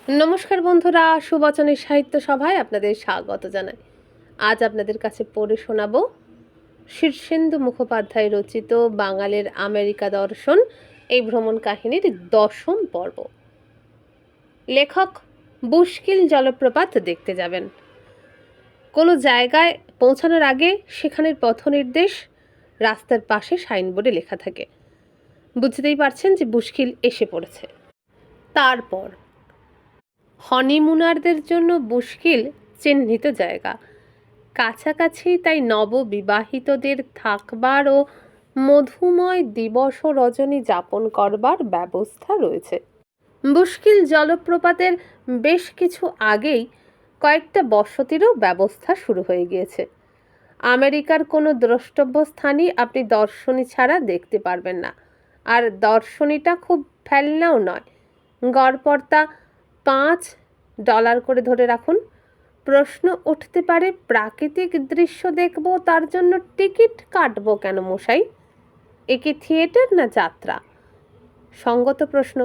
নমস্কার বন্ধুরা, সুবচনের সাহিত্য সভায় আপনাদের স্বাগত জানাই। আজ আপনাদের কাছে পড়ে শোনাব শীর্ষেন্দু মুখোপাধ্যায় রচিত বাঙালির আমেরিকা দর্শন এই ভ্রমণ কাহিনীর 10ম পর্ব। লেখক বুশকিল জলপ্রপাত দেখতে যাবেন। কোনো জায়গায় পৌঁছানোর আগে সেখানের পথনির্দেশ রাস্তার পাশে সাইনবোর্ডে লেখা থাকে। বুঝতেই পারছেন যে বুশকিল এসে পড়েছে। তারপর হনিমুনারদের জন্য বুশকিল চিহ্নিত জায়গা, কাছাকাছি, তাই নববিবাহিতদের থাকবার ও মধুময় দিবস ও রজনী যাপন করবার ব্যবস্থা রয়েছে। বুশকিল জলপ্রপাতের বেশ কিছু আগেই কয়েকটা বসতিরও ব্যবস্থা শুরু হয়ে গিয়েছে। আমেরিকার কোনো দ্রষ্টব্য স্থানই আপনি দর্শনী ছাড়া দেখতে পারবেন না, আর দর্শনীটা খুব ফেলনাও নয়। গড়পড়তা $5 করে ধরে রাখুন। প্রশ্ন উঠতে পারে, প্রাকৃতিক দৃশ্য দেখব, তার জন্য টিকিট কাটবো কেন মশাই? এ কি থিয়েটার না যাত্রা? সঙ্গত প্রশ্ন,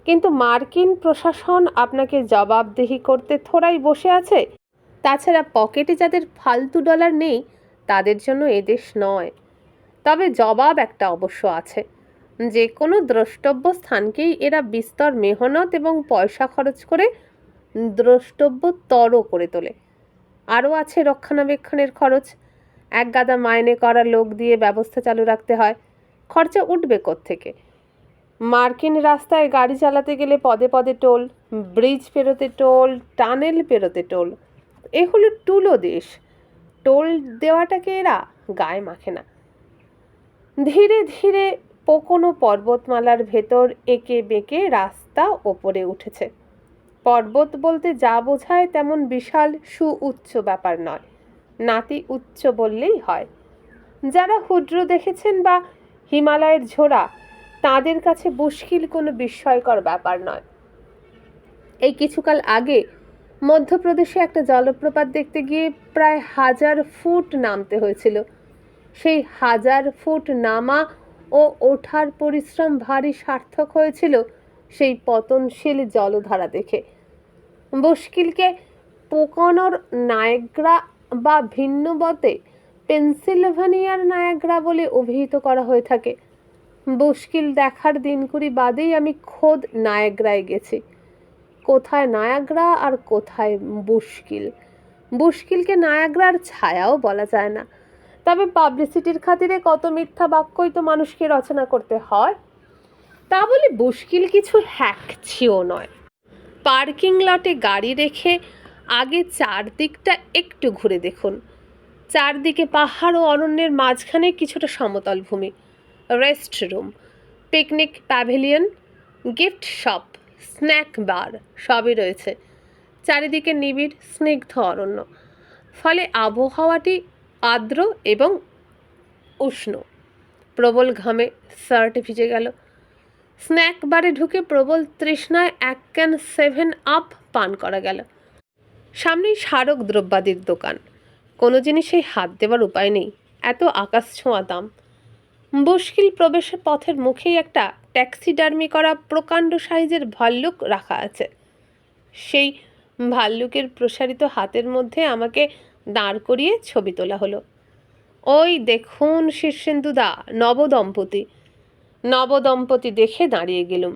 কিন্তু মার্কিন প্রশাসন আপনাকে জবাবদিহি করতে থোড়াই বসে আছে। তাছাড়া পকেটে যাদের ফালতু ডলার নেই তাদের জন্য এদেশ নয়। তবে জবাব একটা অবশ্য আছে, যে কোনো দ্রষ্টব্য স্থানকেই এরা বিস্তর মেহনত এবং পয়সা খরচ করে দ্রষ্টব্যতর করে তোলে। আরও আছে রক্ষণাবেক্ষণের খরচ। এক গাদা মাইনে করা লোক দিয়ে ব্যবস্থা চালু রাখতে হয়। খরচা উঠবে কোত্থেকে? মার্কিন রাস্তায় গাড়ি চালাতে গেলে পদে পদে টোল, ব্রিজ পেরোতে টোল, টানেল পেরোতে টোল। এ হলো টুলো দেশ। টোল দেওয়াটাকে এরা গায়ে মাখে না। ধীরে ধীরে পোকোনো পর্বতমালার ভেতর এঁকে বেঁকে রাস্তা ওপরে উঠেছে। পর্বত বলতে যা বোঝায় তেমন বিশাল সুউচ্চ ব্যাপার নয়, নাতি উচ্চ বললেই হয়। যারা হুড্র দেখেছেন বা হিমালয়ের ঝোড়া, তাদের কাছে বুশকিল কোনো বিস্ময়কর ব্যাপার নয়। এই কিছুকাল আগে মধ্যপ্রদেশে একটা জলপ্রপাত দেখতে গিয়ে প্রায় 1000 ফুট নামতে হয়েছিল। সেই 1000 ফুট নামা ও ওঠার পরিশ্রম ভারী সার্থক হয়েছিল সেই পতনশীল জলধারা দেখে। বুশকিলকে পোকোনোর নায়াগ্রা বা ভিন্নবতে পেনসিলভানিয়ার নায়াগ্রা বলে অভিহিত করা হয়ে থাকে। বুশকিল দেখার দিনকুড়ি বাদেই আমি খোদ নায়াগ্রায় গেছি। কোথায় নায়াগ্রা আর কোথায় বুশকিল? বুশকিলকে নায়াগ্রার ছায়াও বলা যায় না। তবে পাবলিসিটির খাতিরে কত মিথ্যা বাক্যই তো মানুষকে রচনা করতে হয়। তা বলে বুশকিল কিছু হ্যাকছিও নয়। পার্কিং লটে গাড়ি রেখে আগে চারদিকটা একটু ঘুরে দেখুন। চারদিকে পাহাড় ও অরণ্যের মাঝখানে কিছুটা সমতল ভূমি, restroom, picnic pavilion, gift shop, snack bar সবই রয়েছে। চারিদিকে নিবিড় স্নিগ্ধ অরণ্য, ফলে আবহাওয়াটি আর্দ্র এবং উষ্ণ। প্রবল ঘামে শার্ট ভিজে গেল। স্ন্যাক বারে ঢুকে প্রবল তৃষ্ণায় 1 ক্যান 7 আপ পান করা গেল। সামনেই স্মারক দ্রব্যাদির দোকান। কোনো জিনিসেই হাত দেওয়ার উপায় নেই, এত আকাশ ছোঁয়া দাম। বুশকিল প্রবেশের পথের মুখেই একটা ট্যাক্সিডার্মি করা প্রকাণ্ড সাইজের ভাল্লুক রাখা আছে। সেই ভাল্লুকের প্রসারিত হাতের মধ্যে আমাকে দাঁড় করিয়ে ছবি তোলা হলো। ওই দেখুন শীর্ষেন্দুদা, নবদম্পতি। নবদম্পতি দেখে দাঁড়িয়ে গেলুম।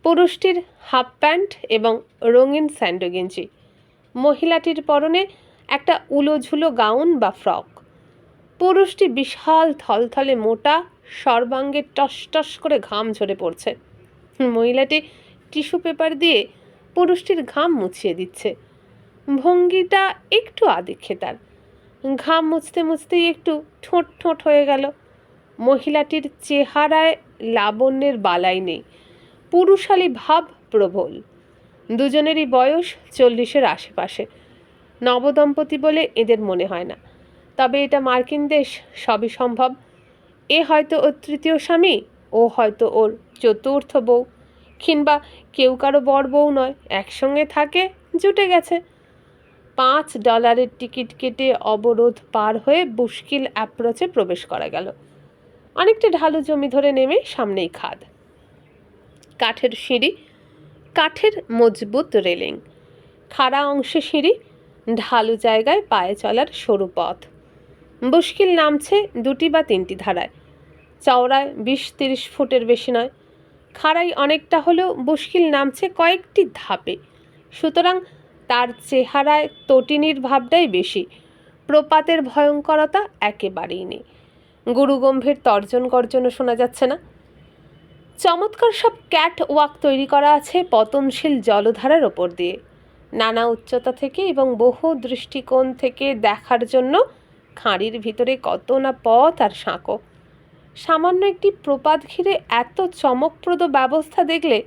পুরুষটির হাফ প্যান্ট এবং রঙিন স্যান্ডো গেঞ্জি, মহিলাটির পরনে একটা উলোঝুলো গাউন বা ফ্রক। পুরুষটি বিশাল থলথলে মোটা, সর্বাঙ্গে টস টস করে ঘাম ঝরে পড়ছে। মহিলাটি টিস্যু পেপার দিয়ে পুরুষটির ঘাম মুছিয়ে দিচ্ছে। ভঙ্গিটা একটু আদিক্ষেতার। ঘাম মুছতে মুছতেই একটু ঠোঁট ঠোঁট হয়ে গেল। মহিলাটির চেহারায় লাবণ্যের বালাই নেই, পুরুষালী ভাব প্রবল। দুজনেরই বয়স 40-এর আশেপাশে। নবদম্পতি বলে এদের মনে হয় না, তবে এটা মার্কিন দেশ, সবই সম্ভব। এ হয়তো ওর তৃতীয় স্বামী, ও হয়তো ওর চতুর্থ বউ, কিংবা কেউ কারো বর বউ নয়, একসঙ্গে থাকে, জুটে গেছে। $5 টিকিট কেটে অবরোধ পার হয়ে বুশকিল অ্যাপ্রোচে প্রবেশ করা গেল। অনেকটা ঢালু জমি ধরে নেমে সামনেই খাদ, কাঠের সিঁড়ি, কাঠের মজবুত রেলিং, খাড়া অংশে সিঁড়ি, ঢালু জায়গায় পায়ে চলার সরু পথ। মুশকিল নামছে 2টি বা 3টি ধারায়, চওড়ায় 20-30 ফুটের বেশি নয়। খাড়াই অনেকটা হলেও মুশকিল নামছে কয়েকটি ধাপে, সুতরাং তার চেহারায় তটিনীর ভাবটাই বেশি। প্রপাতের ভয়ঙ্করতা একেবারেই নেই। গুরুগম্ভীর তর্জন গর্জনও শোনা যাচ্ছে না। চমৎকার সব ক্যাট ওয়াক তৈরি করা আছে পতনশীল জলধারার ওপর দিয়ে, নানা উচ্চতা থেকে এবং বহু দৃষ্টিকোণ থেকে দেখার জন্য খাঁড়ির ভিতরে কত না পথ আর সাঁকো। সামান্য একটি প্রপাত ঘিরে এত চমকপ্রদ ব্যবস্থা দেখলে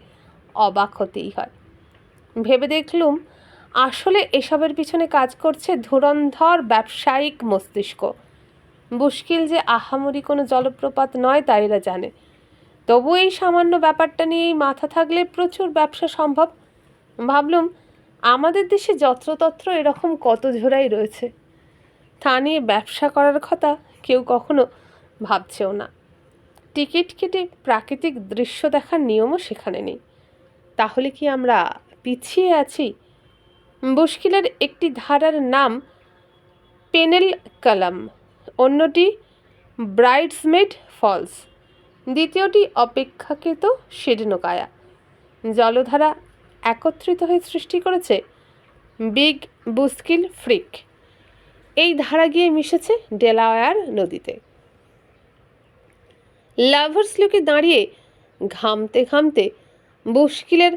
অবাক হতেই হয়। ভেবে দেখলুম আসলে এসবের পিছনে কাজ করছে ধুরন্ধর ব্যবসায়িক মস্তিষ্ক। মুশকিল যে আহামরি কোনো জলপ্রপাত নয় তা এরা জানে, তবু এই সামান্য ব্যাপারটা নিয়েই মাথা থাকলে প্রচুর ব্যবসা সম্ভব। ভাবলুম আমাদের দেশে যত্রতত্র এরকম কত ঝোড়াই রয়েছে, তা নিয়ে ব্যবসা করার কথা কেউ কখনো ভাবছেও না। টিকিট কেটে প্রাকৃতিক দৃশ্য দেখার নিয়মও সেখানে নেই। তাহলে কি আমরা পিছিয়ে আছি? মুশকিলের একটি ধারার নাম পেনেল কালাম, অন্যটি ব্রাইডসমেড ফলস, দ্বিতীয়টি অপেক্ষাকৃত শীর্ণকায়া। জলধারা একত্রিত হয়ে সৃষ্টি করেছে বিগ বুস্কিল ফ্রিক। এই ধারা গিয়ে মিশেছে ডেলাওয়্যার নদীতে। লাভার্স লুকে দাঁড়িয়ে ঘামতে ঘামতে বুস্কিলের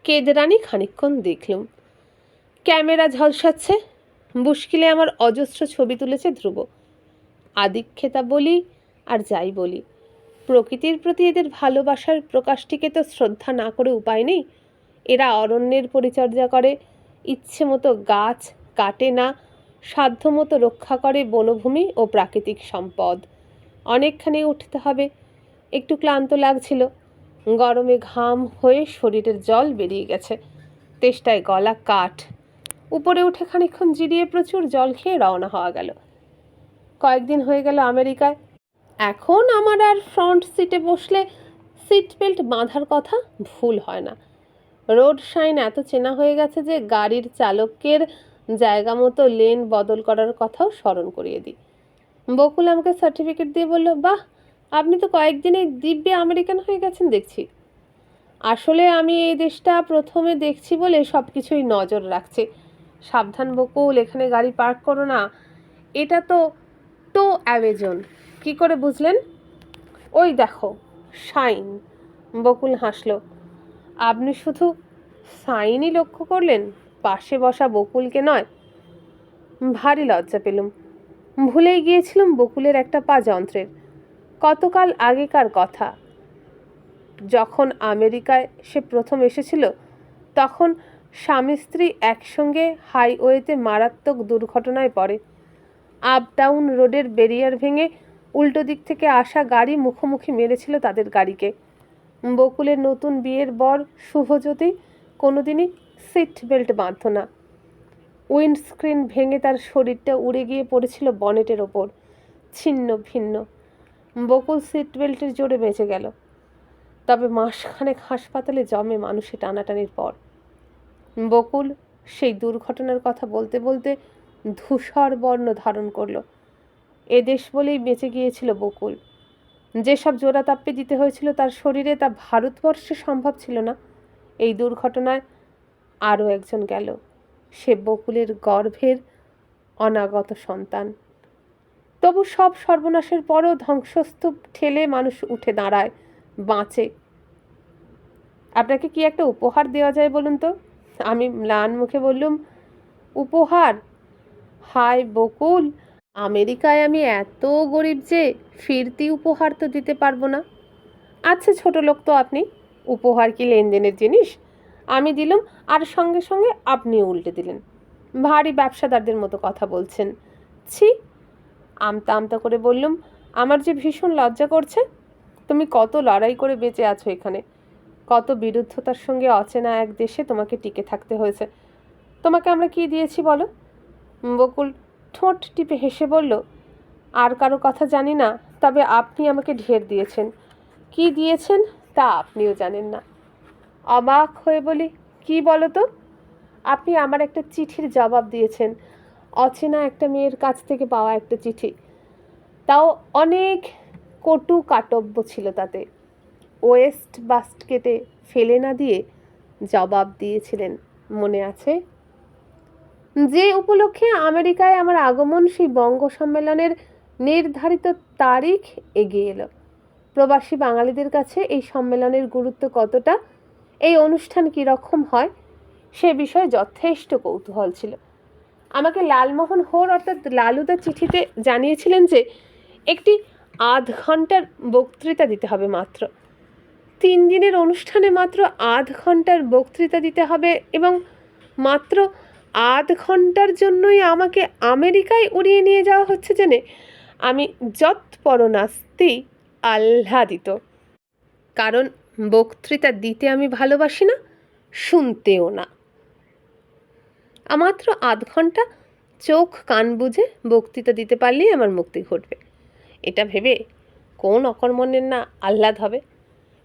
কেদরানি খানিকক্ষণ দেখলুম। ক্যামেরা ঝলসাচ্ছে। বুস্কিলে আমার অজস্র ছবি তুলেছে ধ্রুব। আদিক্ষেতা বলি আর যাই বলি, প্রকৃতির প্রতি এদের ভালোবাসার প্রকাশটিকে তো শ্রদ্ধা না করে উপায় নেই। এরা অরণ্যের পরিচর্যা করে, ইচ্ছে মতো গাছ কাটে না, সাধ্যমতো রক্ষা করে বনভূমি ও প্রাকৃতিক সম্পদ। অনেকখানি উঠতে হবে, একটু ক্লান্ত লাগছিল। গরমে ঘাম হয়ে শরীরের জল বেরিয়ে গেছে, তেষ্টায় গলা কাঠ। উপরে উঠে খানিকক্ষণ জিরিয়ে প্রচুর জল খেয়ে রওনা হওয়া গেল। কয়েকদিন হয়ে গেল আমেরিকায়। এখন আমার আর ফ্রন্ট সিটে বসলে সিট বেল্ট বাঁধার কথা ভুল হয় না। রোড সাইন এত চেনা হয়ে গেছে যে গাড়ির চালকের জায়গা মতো লেন বদল করার কথাও স্মরণ করিয়ে দিই। বকুল আমাকে সার্টিফিকেট দিয়ে বলল, বাহ, আপনি তো কয়েকদিনে দিব্যে আমেরিকান হয়ে গেছেন দেখছি। আসলে আমি এই দেশটা প্রথমে দেখছি বলে সব কিছুই নজর রাখছি। সাবধান বকুল, এখানে গাড়ি পার্ক করো না, এটা তো টো অ্যাওয়ে জোন। কী করে বুঝলেন? ওই দেখো সাইন। বকুল হাসল। আপনি শুধু সাইনই লক্ষ্য করলেন, পাশে বসা বকুলকে নয়? ভারী লজ্জা পেলুম। ভুলেই গিয়েছিলাম বকুলের একটা পা যন্ত্রের। কতকাল আগেকার কথা, যখন আমেরিকায় সে প্রথম এসেছিল, তখন স্বামী স্ত্রী একসঙ্গে হাইওয়েতে মারাত্মক দুর্ঘটনায় পড়ে। আপ ডাউন রোডের ব্যারিয়ার ভেঙে উল্টো দিক থেকে আসা গাড়ি মুখোমুখি মেরেছিল তাদের গাড়িকে। বকুলের নতুন বিয়ের বর শুভজ্যোতি কোনোদিনই সিট বেল্ট বাঁধত না। উইন্ডস্ক্রিন ভেঙে তার শরীরটা উড়ে গিয়ে পড়েছিল বনেটের ওপর, ছিন্ন ভিন্ন। বকুল সিট বেল্টের জোরে বেঁচে গেল, তবে মাসখানেক হাসপাতালে জমে মানুষে টানাটানির পর। বকুল সেই দুর্ঘটনার কথা বলতে বলতে ধূসর বর্ণ ধারণ করল। এদেশ বলেই বেঁচে গিয়েছিল বকুল। যেসব জোড়াতাপ্পে দিতে হয়েছিল তার শরীরে, তা ভারতবর্ষে সম্ভব ছিল না। এই দুর্ঘটনায় আরও একজন গেল, সে বকুলের গর্ভের অনাগত সন্তান। তবু সব সর্বনাশের পরও ধ্বংসস্তূপ ঠেলে মানুষ উঠে দাঁড়ায়, বাঁচে। আপনাকে কি একটা উপহার দেওয়া যায় বলুন তো? আমি ম্লান মুখে বললুম, উপহার? হায় বকুল, আমেরিকায় আমি এত গরিব যে ফিরতি উপহার তো দিতে পারবো না। আচ্ছা ছোট লোক তো আপনি, উপহার কি লেনদেনের জিনিস? আমি দিলুম আর সঙ্গে সঙ্গে আপনিও উল্টে দিলেন। ভারী ব্যবসাদারদের মতো কথা বলছেন। ছি! আমতা আমতা করে বললুম, আমার যে ভীষণ লজ্জা করছে। তুমি কত লড়াই করে বেঁচে আছো এখানে, কত বিরুদ্ধতার সঙ্গে অচেনা এক দেশে তোমাকে টিকে থাকতে হয়েছে। তোমাকে আমরা কি দিয়েছি বলো? বকুল ঠোঁট টিপে হেসে বলল, আর কারো কথা জানি না, তবে আপনি আমাকে ঢের দিয়েছেন। কি দিয়েছেন তা আপনিও জানেন না। অবাক হয়ে বলি, কি বলো তো? আপনি আমার একটা চিঠির জবাব দিয়েছেন, অচেনা একটা মেয়ের কাছ থেকে পাওয়া একটা চিঠি, তাও অনেক কটু কাটব্য ছিল তাতে। ওয়েস্ট বাস্কেটে ফেলে না দিয়ে জবাব দিয়েছিলেন, মনে আছে? যে উপলক্ষে আমেরিকায় আমার আগমন, সেই বঙ্গ সম্মেলনের নির্ধারিত তারিখ এগিয়ে এলো। প্রবাসী বাঙালিদের কাছে এই সম্মেলনের গুরুত্ব কতটা, এই অনুষ্ঠান কীরকম হয়, সে বিষয়ে যথেষ্ট কৌতূহল ছিল। আমাকে লালমোহন হোর অর্থাৎ লালুদা চিঠিতে জানিয়েছিলেন যে একটি আধ ঘন্টার বক্তৃতা দিতে হবে মাত্র। 3 দিনের অনুষ্ঠানে মাত্র আধ ঘন্টার বক্তৃতা দিতে হবে, এবং মাত্র আধ ঘন্টার জন্যই আমাকে আমেরিকায় উড়িয়ে নিয়ে যাওয়া হচ্ছে জেনে আমি যৎপরনাস্তি আহ্লাদিত। কারণ বক্তৃতা দিতে আমি ভালোবাসি না, শুনতেও না। মাত্র আধ ঘন্টা চোখ কান বুঝে বক্তৃতা দিতে পারলেই আমার মুক্তি ঘটবে, এটা ভেবে কোন অকর্মণ্যের না আহ্লাদ হবে।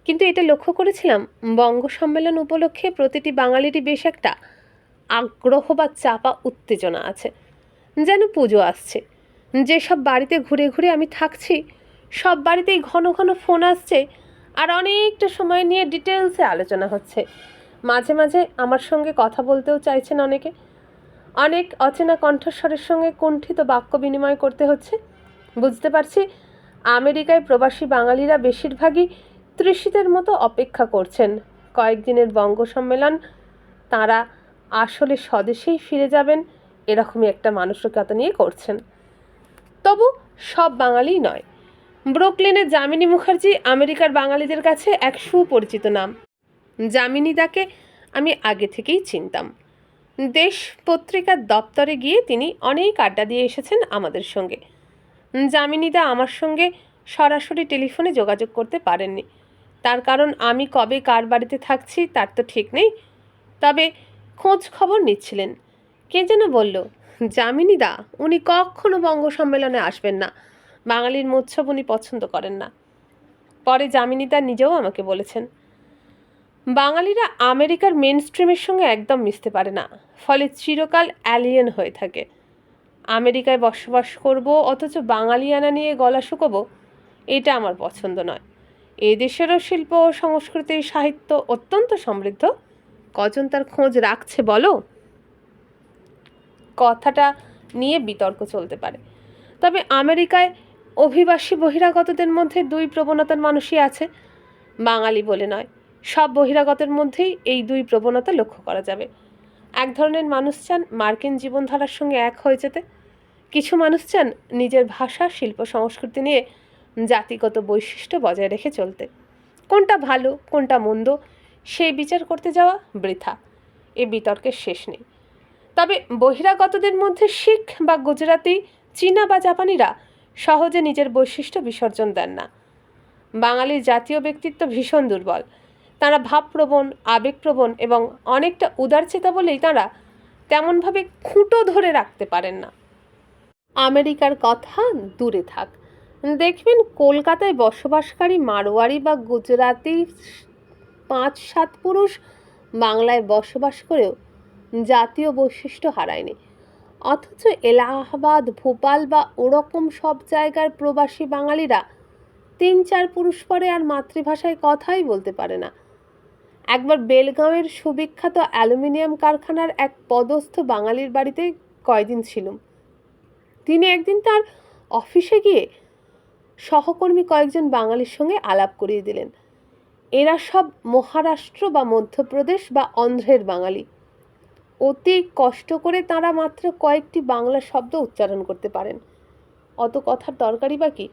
কিন্তু এটা লক্ষ্য করেছিলাম, বঙ্গ সম্মেলন উপলক্ষে প্রতিটি বাঙালিরই বেশ একটা আগ্রহ বা চাপা উত্তেজনা আছে, যেন পুজো আসছে। যেসব বাড়িতে ঘুরে ঘুরে আমি থাকছি, সব বাড়িতেই ঘন ঘন ফোন আসছে, আর অনেকটা সময় নিয়ে ডিটেলসে আলোচনা হচ্ছে। মাঝে মাঝে আমার সঙ্গে কথা বলতেও চাইছেন অনেকে। অনেক অচেনা কণ্ঠস্বরের সঙ্গে কুণ্ঠিত বাক্য বিনিময় করতে হচ্ছে। বুঝতে পারছি আমেরিকায় প্রবাসী বাঙালিরা বেশিরভাগই তৃষিতের মতো অপেক্ষা করছেন কয়েকদিনের বঙ্গ সম্মেলন তাঁরা আসলে স্বদেশেই ফিরে যাবেন, এরকমই একটা মানসিকতা নিয়ে করছেন। তবু সব বাঙালি নয়। ব্রুকলিনের যামিনী মুখার্জি আমেরিকার বাঙালিদের কাছে এক সুপরিচিত নাম। যামিনীদাকে আমি আগে থেকেই চিনতাম। দেশ পত্রিকার দপ্তরে গিয়ে তিনি অনেক আড্ডা দিয়ে এসেছেন আমাদের সঙ্গে। যামিনীদা আমার সঙ্গে সরাসরি টেলিফোনে যোগাযোগ করতে পারেননি, তার কারণ আমি কবে কার বাড়িতে থাকছি তার তো ঠিক নেই। তবে খোঁজ খবর নিচ্ছিলেন। কে যেন বলল, যামিনীদা উনি কখনো বঙ্গ সম্মেলনে আসবেন না, বাঙালির মোৎসব উনি পছন্দ করেন না। পরে যামিনীদা নিজেও আমাকে বলেছেন, বাঙালিরা আমেরিকার মেন স্ট্রিমের সঙ্গে একদম মিশতে পারে না, ফলে চিরকাল অ্যালিয়েন হয়ে থাকে। আমেরিকায় বসবাস করব অথচ বাঙালিয়ানা নিয়ে গলা শুকোবো, এটা আমার পছন্দ নয়। এ দেশেরও শিল্প ও সংস্কৃতি সাহিত্য অত্যন্ত সমৃদ্ধ, কজন তার খোঁজ রাখছে বলো? কথাটা নিয়ে বিতর্ক চলতে পারে। তবে আমেরিকায় অভিবাসী বহিরাগতদের মধ্যে দুই প্রবণতার মানুষই আছে, বাঙালি বলে নয়, সব বহিরাগতের মধ্যেই এই দুই প্রবণতা লক্ষ্য করা যাবে। এক ধরনের মানুষ চান মার্কিন জীবনধারার সঙ্গে এক হয়ে যেতে, কিছু মানুষ চান নিজের ভাষা শিল্প সংস্কৃতি নিয়ে জাতিগত বৈশিষ্ট্য বজায় রেখে চলতে। কোনটা ভালো কোনটা মন্দ সেই বিচার করতে যাওয়া বৃথা, এ বিতর্কের শেষ নেই। তবে বহিরাগতদের মধ্যে শিখ বা গুজরাটি, চীনা বা জাপানিরা সহজে নিজের বৈশিষ্ট্য বিসর্জন দেন না। বাঙালির জাতীয় ব্যক্তিত্ব ভীষণ দুর্বল, তারা ভাবপ্রবণ, আবেগপ্রবণ এবং অনেকটা উদারচেতা বলেই তারা তেমনভাবে খুঁটো ধরে রাখতে পারেন না। আমেরিকার কথা দূরে থাক, দেখবেন কলকাতায় বসবাসকারী মারোয়ারি বা গুজরাটি 5-7 পুরুষ বাংলায় বসবাস করেও জাতীয় বৈশিষ্ট্য হারায়নি, অথচ এলাহাবাদ, ভোপাল বা ওরকম সব জায়গার প্রবাসী বাঙালিরা 3-4 পুরুষ পরে আর মাতৃভাষায় কথাই বলতে পারে না। একবার বেলগাঁওয়ের সুবিখ্যাত অ্যালুমিনিয়াম কারখানার এক পদস্থ বাঙালির বাড়িতে কয়দিন ছিলাম। তিনি একদিন তার অফিসে গিয়ে সহকর্মী কয়েকজন বাঙালির সঙ্গে আলাপ করিয়ে দিলেন। এরা সব মহারাষ্ট্র বা মধ্যপ্রদেশ বা অন্ধ্রের বাঙালি। অতি কষ্ট করে তারা মাত্র কয়েকটি বাংলা শব্দ উচ্চারণ করতে পারেন, অত কথার দরকারই বা কি?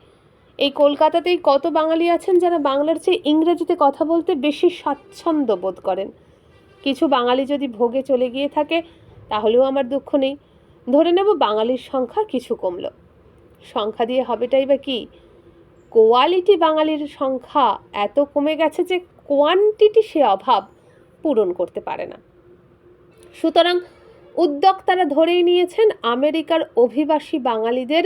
এই কলকাতাতেই কত বাঙালি আছেন যারা বাংলার চেয়ে ইংরেজিতে কথা বলতে বেশি স্বাচ্ছন্দ্য বোধ করেন। কিছু বাঙালি যদি ভোগে চলে গিয়ে থাকে তাহলেও আমার দুঃখ নেই, ধরে নেব বাঙালির সংখ্যা কিছু কমলো। সংখ্যা দিয়ে হবেটাই বা কি? কোয়ালিটি বাঙালির সংখ্যা এত কমে গেছে যে কোয়ান্টিটি সে অভাব পূরণ করতে পারে না। সুতরাং উদ্যোক্তারা ধরেই নিয়েছেন আমেরিকার অভিবাসী বাঙালিদের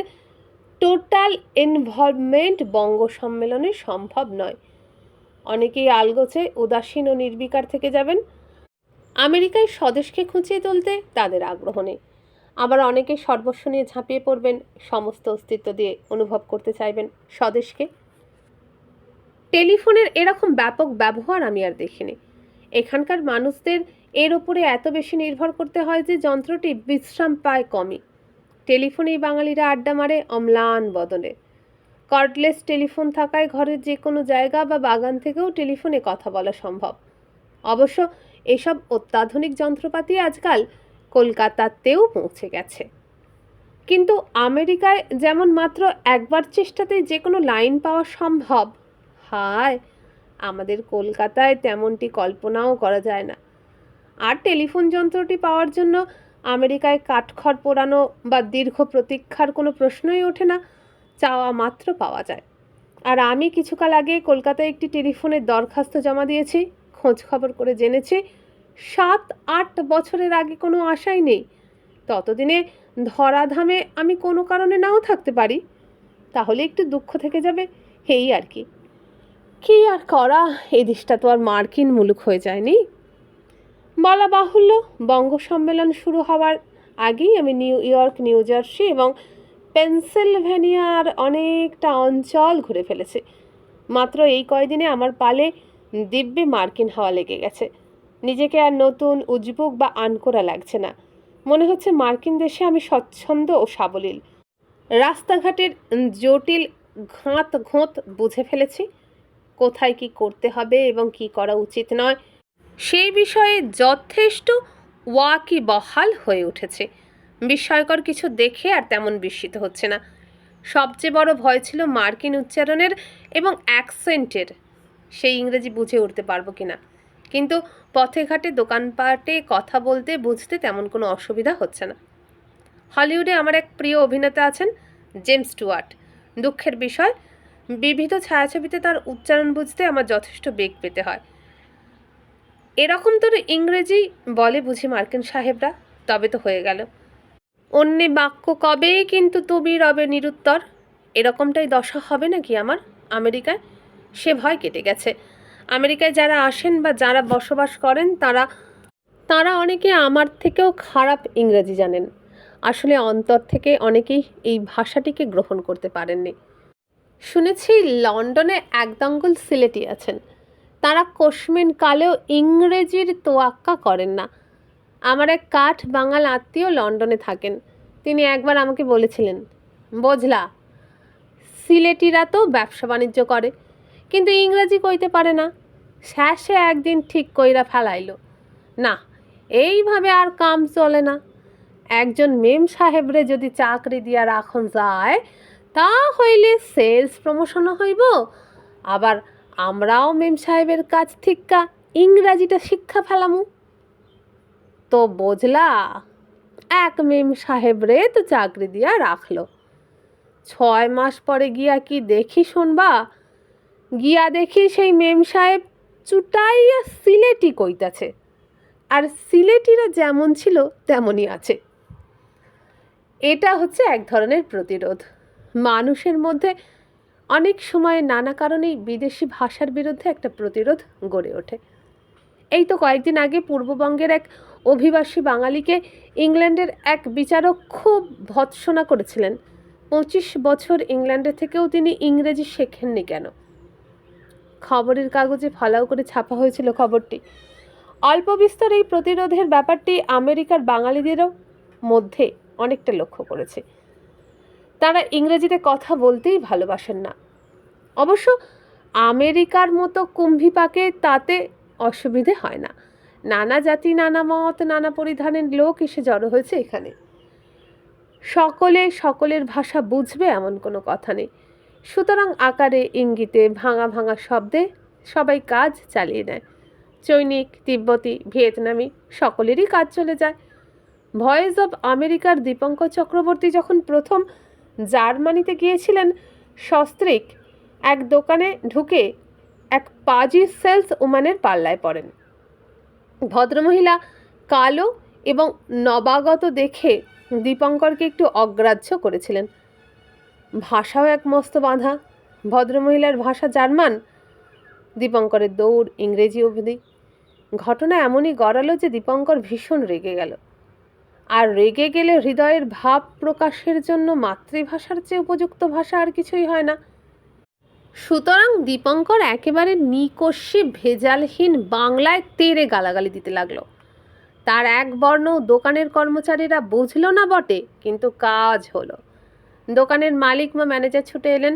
টোটাল ইনভলভমেন্ট বঙ্গ সম্মেলনে সম্ভব নয়। অনেকেই আলগোছে উদাসীন ও নির্বিকার থেকে যাবেন। আমেরিকায় স্বদেশকে খুঁচিয়ে তুলতে তাদের আগ্রহ নেই। আবার অনেকে সর্বস্ব নিয়ে ঝাঁপিয়ে পড়বেন, সমস্ত অস্তিত্ব দিয়ে অনুভব করতে চাইবেন স্বদেশকে। টেলিফোনের এরকম ব্যাপক ব্যবহার আমি আর দেখিনি। এখানকার মানুষদের এর ওপরে এত বেশি নির্ভর করতে হয় যে যন্ত্রটি বিশ্রাম পায় কমই। টেলিফোনেই বাঙালিরা আড্ডা মারে অম্লান বদনে। কর্ডলেস টেলিফোন থাকায় ঘরের যে কোনো জায়গা বা বাগান থেকেও টেলিফোনে কথা বলা সম্ভব। অবশ্য এসব অত্যাধুনিক যন্ত্রপাতি আজকাল কলকাতাতেও পৌঁছে গেছে। কিন্তু আমেরিকায় যেমন মাত্র একবার চেষ্টাতেই যে কোনো লাইন পাওয়া সম্ভব, হায় আমাদের কলকাতায় তেমনটি কল্পনাও করা যায় না। আর টেলিফোন যন্ত্রটি পাওয়ার জন্য আমেরিকায় কাঠখড় পোড়ানো বা দীর্ঘ প্রতীক্ষার কোনো প্রশ্নই ওঠে না, চাওয়া মাত্র পাওয়া যায়। আর আমি কিছুকাল আগে কলকাতায় একটি টেলিফোনের দরখাস্ত জমা দিয়েছি। খোঁজ খবর করে জেনেছি 7-8 বছরের আগে কোনো আশাই নেই। ততদিনে ধরাধামে আমি কোনো কারণে নাও থাকতে পারি, তাহলে একটু দুঃখ থেকে যাবে, এই আর কি। কী আর করা, এই দেশটা তো আর মার্কিন মুলুক হয়ে যায়নি। বলা বাহুল্য, বঙ্গ সম্মেলন শুরু হওয়ার আগেই আমি নিউ ইয়র্ক, নিউ জার্সি এবং পেনসিলভেনিয়ার অনেকটা অঞ্চল ঘুরে ফেলেছি। মাত্র এই কয়দিনে আমার পালে দিব্যি মার্কিন হাওয়া লেগে গেছে। নিজেকে আর নতুন, উজবুক বা আনকোরা লাগছে না। মনে হচ্ছে মার্কিন দেশে আমি স্বচ্ছন্দ ও সাবলীল। রাস্তাঘাটের জটিল ঘাত ঘোঁত বুঝে ফেলেছি। কোথায় কি করতে হবে এবং কি করা উচিত নয় সেই বিষয়ে যথেষ্ট ওয়াকিবহাল হয়ে উঠেছে। বিস্ময়কর কিছু দেখে আর তেমন বিস্মিত হচ্ছে না। সবচেয়ে বড় ভয় ছিল মার্কিন উচ্চারণের এবং অ্যাকসেন্টের, সেই ইংরেজি বুঝে উঠতে পারবো কিনা। কিন্তু পথে ঘাটে দোকানপাটে কথা বলতে বুঝতে তেমন কোনো অসুবিধা হচ্ছে না। হলিউডে আমার এক প্রিয় অভিনেতা আছেন, জেমস স্টুয়ার্ট। দুঃখের বিষয়, বিবিধ ছায়াছবিতে তার উচ্চারণ বুঝতে আমার যথেষ্ট বেগ পেতে হয়। এরকম তোর ইংরেজি বলে বুঝি মার্কিন সাহেবরা, তবে তো হয়ে গেল। অন্যে বাক্য কবে কিন্তু তুমি রবে নিরুত্তর, এরকমটাই দশা হবে নাকি আমার আমেরিকায়? সে ভয় কেটে গেছে। আমেরিকায় যারা আসেন বা যারা বসবাস করেন তারা অনেকে আমার থেকেও খারাপ ইংরেজি জানেন। আসলে অন্তর থেকে অনেকেই এই ভাষাটিকে গ্রহণ করতে পারেননি। শুনেছি লন্ডনে এক দঙ্গল সিলেটি আছেন, তারা কোশমিন কালেও ইংরেজির তোয়াক্কা করেন না। আমার এক কাঠ বাঙাল আত্মীয় লন্ডনে থাকেন। তিনি একবার আমাকে বলেছিলেন, বুঝলা, সিলেটিরা তো ব্যবসা বাণিজ্য করে, কিন্তু ইংরেজি কইতে পারে না। শেষে একদিন ঠিক কইরা ফেলাইল, না এইভাবে আর কাম চলে না। একজন মেম সাহেবরে যদি চাকরি দিয়া রাখন যায়, তা হইলে সেলস প্রমোশনও হইব, আবার আমরাও মেম সাহেবের কাছ থিকা ইংরাজিটা শিক্ষা ফেলামু। তো বুঝলা, এক মেম সাহেবরে তো চাকরি দিয়া রাখলো। 6 মাস পরে গিয়া কি দেখি শুনবা, গিয়া দেখি সেই মেম সাহেব চুটাইয়া সিলেটি কইতাছে, আর সিলেটিরা যেমন ছিল তেমনই আছে। এটা হচ্ছে এক ধরনের প্রতিরোধ। মানুষের মধ্যে অনেক সময় নানা কারণেই বিদেশি ভাষার বিরুদ্ধে একটা প্রতিরোধ গড়ে ওঠে। এই তো কয়েকদিন আগে পূর্ববঙ্গের এক অভিবাসী বাঙালিকে ইংল্যান্ডের এক বিচারক খুব ভৎসনা করেছিলেন। 25 বছর ইংল্যান্ডে থেকেও তিনি ইংরেজি শেখেননি কেন। খবরের কাগজে ফলাও করে ছাপা হয়েছিল খবরটি। অল্প বিস্তর এই প্রতিরোধের ব্যাপারটি আমেরিকার বাঙালিদেরও মধ্যে অনেকটা লক্ষ্য করেছে। তারা ইংরেজিতে কথা বলতেই ভালোবাসেন না। অবশ্য আমেরিকার মতো কুম্ভিপাকে তাতে অসুবিধে হয় না। নানা জাতি, নানা মত, নানা পরিধানের লোক এসে জড়ো হয়েছে এখানে। সকলে সকলের ভাষা বুঝবে এমন কোনো কথা নেই। সুতরাং আকারে ইঙ্গিতে ভাঙা ভাঙা শব্দে সবাই কাজ চালিয়ে নেয়। চৈনিক, তিব্বতী, ভিয়েতনামি সকলেরই কাজ চলে যায়। ভয়েস অব আমেরিকার দীপঙ্কর চক্রবর্তী যখন প্রথম জার্মানিতে গিয়েছিলেন, সস্ত্রীক এক দোকানে ঢুকে এক পাজি সেলস উম্যানের পাল্লায় পড়েন। ভদ্রমহিলা কালো এবং নবাগত দেখে দীপঙ্করকে একটু অগ্রাহ্য করেছিলেন। ভাষাও এক মস্ত বাঁধা। ভদ্রমহিলার ভাষা জার্মান, দীপঙ্করের দৌড় ইংরেজি অবধি। ঘটনা এমনই গড়ালো যে দীপঙ্কর ভীষণ রেগে গেল। আর রেগে গেলে হৃদয়ের ভাব প্রকাশের জন্য মাতৃভাষার চেয়ে উপযুক্ত ভাষা আর কিছুই হয় না। সুতরাং দীপঙ্কর একেবারে নিকষি ভেজালহীন বাংলায় তেড়ে গালাগালি দিতে লাগলো। তার এক বর্ণ দোকানের কর্মচারীরা বুঝল না বটে, কিন্তু কাজ হলো। দোকানের মালিক বা ম্যানেজার ছুটে এলেন,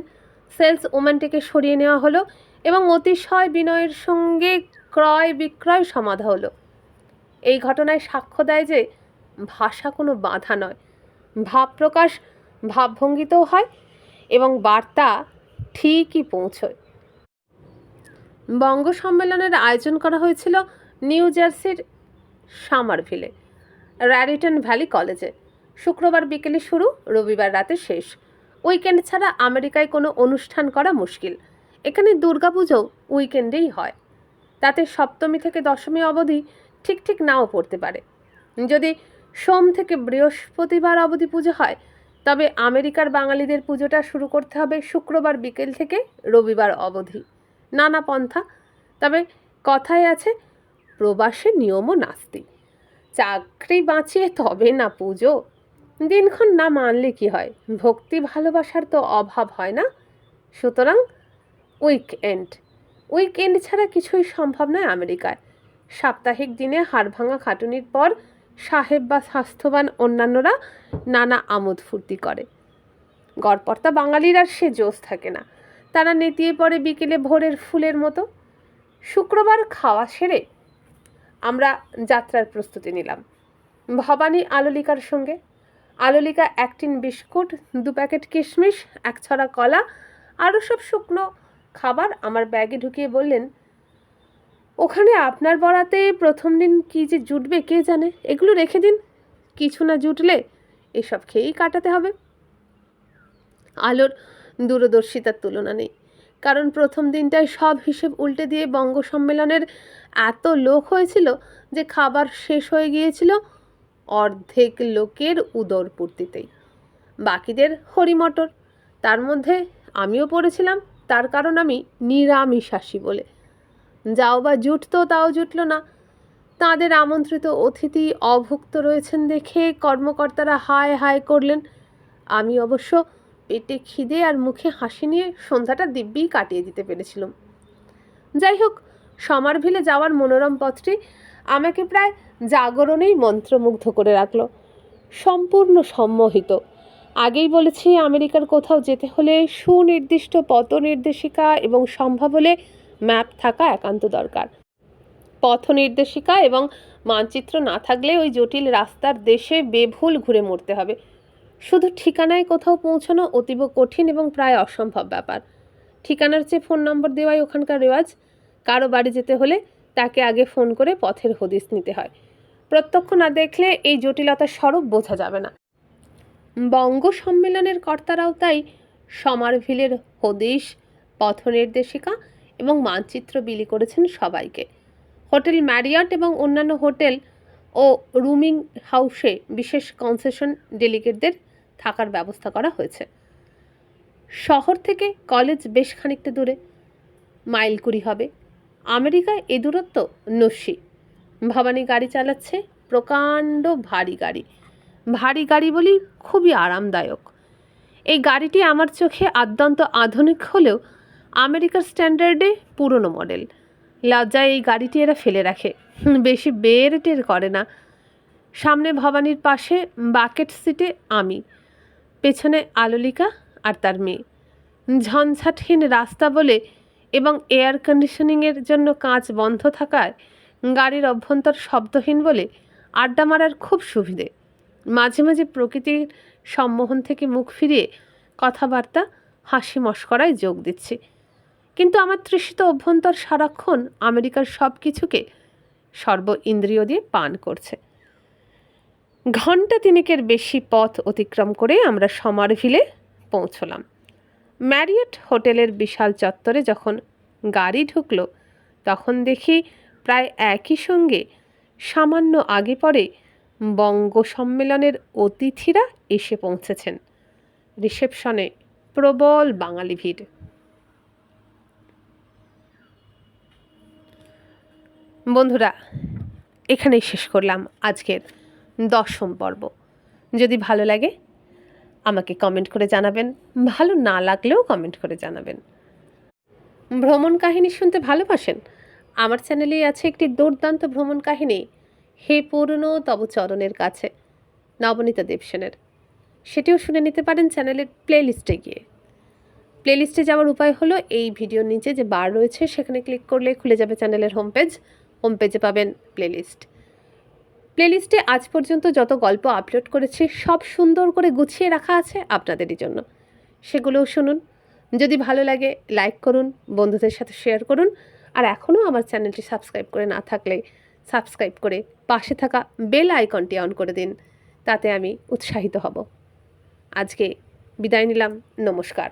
সেলস ওম্যানটিকে সরিয়ে নেওয়া হলো এবং অতিশয় বিনয়ের সঙ্গে ক্রয় বিক্রয় সমাধা হলো। এই ঘটনায় সাক্ষ্য দেয় যে ভাষা কোনো বাধা নয়, ভাব প্রকাশ ভাবভঙ্গিতেও হয় এবং বার্তা ঠিকই পৌঁছয়। বঙ্গ সম্মেলনের আয়োজন করা হয়েছিল নিউ জার্সির সামারভিলে র্যারিটন ভ্যালি কলেজে। শুক্রবার বিকেলে শুরু, রবিবার রাতে শেষ। উইকেন্ড ছাড়া আমেরিকায় কোনো অনুষ্ঠান করা মুশকিল। এখানে দুর্গাপুজো উইকেন্ডেই হয়, তাতে সপ্তমী থেকে দশমী অবধি ঠিক ঠিক নাও পড়তে পারে। যদি সোম থেকে বৃহস্পতিবার অবধি পুজো হয়, তবে আমেরিকার বাঙালিদের পুজোটা শুরু করতে হবে শুক্রবার বিকেল থেকে রবিবার অবধি। নানা পন্থা, তবে কথায় আছে প্রবাসে নিয়মও নাস্তি। চাকরি বাঁচিয়ে তবে না পুজো। দিনক্ষণ না মানলে কি হয়, ভক্তি ভালোবাসার তো অভাব হয় না। সুতরাং উইকেন্ড ছাড়া কিছুই সম্ভব নয় আমেরিকায়। সাপ্তাহিক দিনে হাড়ভাঙা খাটুনির পর সাহেব বা স্বাস্থ্যবান অন্যান্যরা নানা আমোদ ফুর্তি করে। গড়পড়তা বাঙালির আর সে জোশ থাকে না, তারা নেতিয়ে পড়ে বিকেলে ভোরের ফুলের মতো। শুক্রবার খাওয়া সেরে আমরা যাত্রার প্রস্তুতি নিলাম ভবানী আলোলিকার সঙ্গে। আলোলিকা 1 টিন বিস্কুট, 2 প্যাকেট কিশমিশ, 1 ছড়া কলা, আরও সব শুকনো খাবার আমার ব্যাগে ঢুকিয়ে বললেন, ওখানে আপনার বরাতে প্রথম দিন কী যে জুটবে কে জানে, এগুলো রেখে দিন, কিছু না জুটলে এসব খেয়েই কাটাতে হবে। আলোর দূরদর্শিতার তুলনা নেই, কারণ প্রথম দিনটায় সব হিসেব উল্টে দিয়ে বঙ্গ সম্মেলনের এত লোক হয়েছিল যে খাবার শেষ হয়ে গিয়েছিল অর্ধেক লোকের উদরপূর্তিতেই, বাকিদের হরিমটর। তার মধ্যে আমিও পড়েছিলাম, তার কারণ আমি নিরামিষাশী বলে। যাও বা জুটতো, তাও জুটল না। তাদের আমন্ত্রিত অতিথি অভুক্ত রয়েছেন দেখে কর্মকর্তারা হায় হায় করলেন। আমি অবশ্য পেটে খিদে আর মুখে হাসি নিয়ে সন্ধ্যাটা দিব্যি কাটিয়ে দিতে পেরেছিলাম। যাই হোক, সমারভিলে যাওয়ার মনোরম পথটি আমাকে প্রায় জাগরণেই মন্ত্রমুগ্ধ করে রাখল। সম্পূর্ণ সম্মোহিত। আগেই বলেছি, আমেরিকার কোথাও যেতে হলে সুনির্দিষ্ট পথ নির্দেশিকা এবং সম্ভব হলে ম্যাপ থাকা একান্ত দরকার। পথ নির্দেশিকা এবং মানচিত্র না থাকলে ওই জটিল রাস্তার দেশে বেভুল ঘুরে মরতে হবে। শুধু ঠিকানায় কোথাও পৌঁছানো অতীব কঠিন এবং প্রায় অসম্ভব ব্যাপার। ঠিকানার চেয়ে ফোন নম্বর দেওয়াই ওখানকার রেওয়াজ। কারো বাড়ি যেতে হলে তাকে আগে ফোন করে পথের হদিশ নিতে হয়। প্রত্যক্ষ না দেখলে এই জটিলতার স্বরূপ বোঝা যাবে না। বঙ্গ সম্মেলনের কর্তারাও তাই সমারভিলের হদিশ, পথ নির্দেশিকা এবং মানচিত্র বিলি করেছেন সবাইকে। হোটেল ম্যারিয়ট এবং অন্যান্য হোটেল ও রুমিং হাউসে বিশেষ কনসেশন ডেলিগেটদের থাকার ব্যবস্থা করা হয়েছে। শহর থেকে কলেজ বেশ খানিকটা দূরে, মাইল 20 হবে। আমেরিকায় এ দূরত্ব নস্যি। ভবানী গাড়ি চালাচ্ছে, প্রকাণ্ড ভারী গাড়ি। ভারী গাড়ি বলি খুবই আরামদায়ক। এই গাড়িটি আমার চোখে আদ্যন্ত আধুনিক হলেও আমেরিকার স্ট্যান্ডার্ডে পুরনো মডেল। লজ্জায় এই গাড়িটি এরা ফেলে রাখে, বেশি বের টের করে না। সামনে ভবানীর পাশে বাকেট সিটে আমি, পেছনে আলোলিকা আর তার মেয়ে। ঝঞ্ঝাটহীন রাস্তা বলে এবং এয়ার কন্ডিশনিংয়ের জন্য কাঁচ বন্ধ থাকায় গাড়ির অভ্যন্তর শব্দহীন বলে আড্ডা মারার খুব সুবিধে। মাঝে মাঝে প্রকৃতির সম্মোহন থেকে মুখ ফিরিয়ে কথাবার্তা হাসি মশকরায় যোগ দিচ্ছি, কিন্তু আমার তৃষিত অভ্যন্তর সারাক্ষণ আমেরিকার সব কিছুকে সর্ব ইন্দ্রিয় দিয়ে পান করছে। ঘণ্টা 3 বেশি পথ অতিক্রম করে আমরা সমারভিলে পৌঁছলাম। ম্যারিয়ট হোটেলের বিশাল চত্বরে যখন গাড়ি ঢুকলো, তখন দেখি প্রায় একই সঙ্গে সামান্য আগে পরে বঙ্গ সম্মেলনের অতিথিরা এসে পৌঁছেছেন। রিসেপশনে প্রবল বাঙালি ভিড়। বন্ধুরা, এখানেই শেষ করলাম আজকের 10ম পর্ব। যদি ভালো লাগে আমাকে কমেন্ট করে জানাবেন, ভালো না লাগলেও কমেন্ট করে জানাবেন। ভ্রমণ কাহিনী শুনতে ভালোবাসেন? আমার চ্যানেলেই আছে একটি দুর্দান্ত ভ্রমণ কাহিনী, হে পুরনো তব চরণের কাছে, নবনীতা দেবসেনের। সেটিও শুনে নিতে পারেন চ্যানেলের প্লেলিস্টে গিয়ে। প্লেলিস্টে যাওয়ার উপায় হলো এই ভিডিওর নিচে যে বার রয়েছে সেখানে ক্লিক করলে খুলে যাবে চ্যানেলের হোম পেজে পাবেন প্লেলিস্টে আজ পর্যন্ত যত গল্প আপলোড করেছি সব সুন্দর করে গুছিয়ে রাখা আছে আপনাদেরই জন্য। সেগুলোও শুনুন। যদি ভালো লাগে লাইক করুন, বন্ধুদের সাথে শেয়ার করুন, আর এখনও আমার চ্যানেলটি সাবস্ক্রাইব করে না থাকলে সাবস্ক্রাইব করে পাশে থাকা বেল আইকনটি অন করে দিন, তাতে আমি উৎসাহিত হব। আজকে বিদায় নিলাম, নমস্কার।